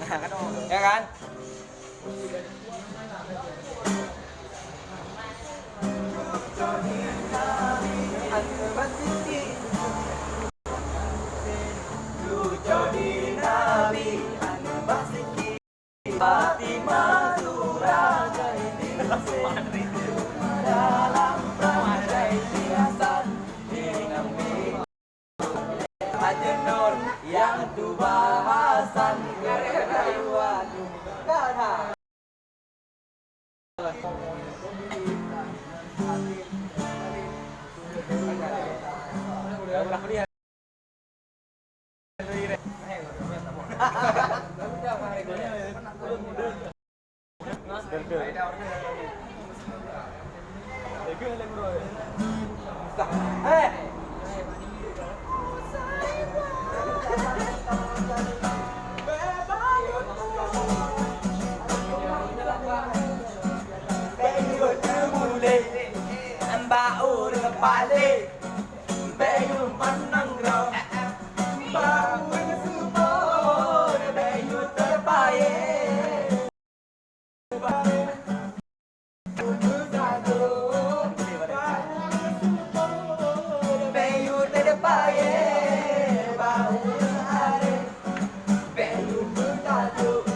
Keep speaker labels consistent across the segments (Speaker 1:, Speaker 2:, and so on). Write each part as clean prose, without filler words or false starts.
Speaker 1: Ya kan? Majnun yang tuba Hasan kerayuan Gana. Bau dengan balik Bayu menang grau Bau dengan subur Bayu terbaik Bayu terbaik Bau hari Bayu bersatu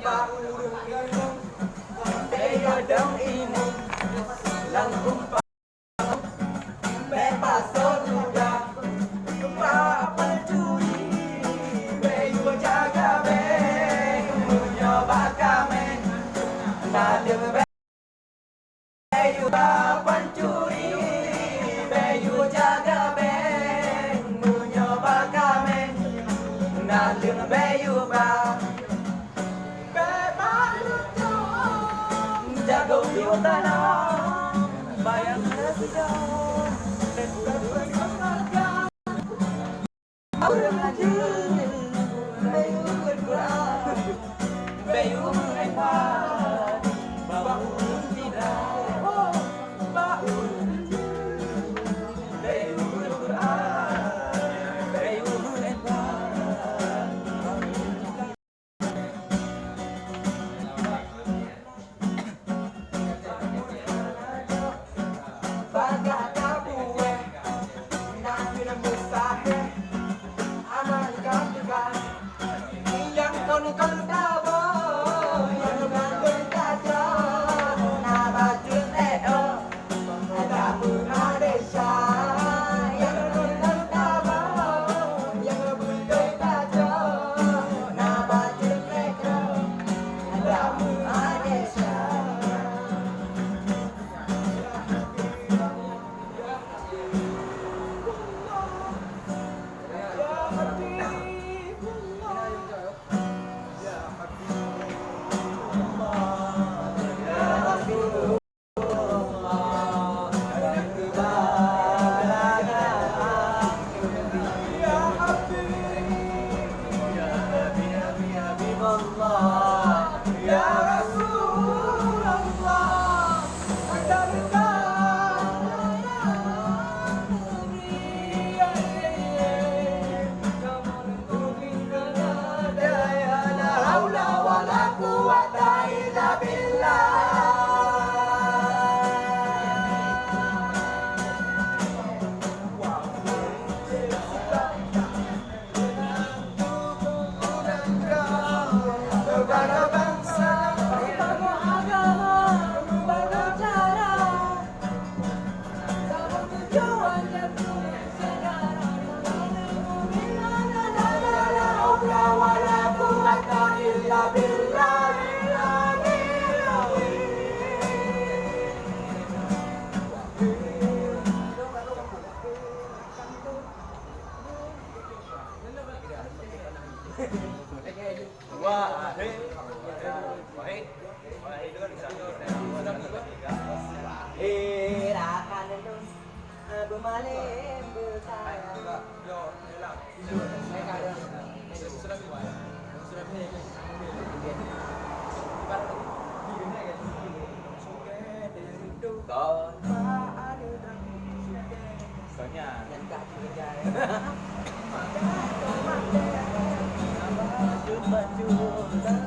Speaker 1: Bau dengan Bayu dong ini Langkung bebas sudah Berapa curi Bayu jaga beng Mencoba kami Nada Bayu berapa curi Bayu jaga beng Mencoba kami Nada Bayu bebas Jago di utara Bayang sedang Dekat berkenakan Orang aja Bayu bergerak Bayu mengepat Bau tidak Bau Bayu bergerak Bayu mengepat
Speaker 2: Bermalam bersama. Soalnya
Speaker 1: Betul nak.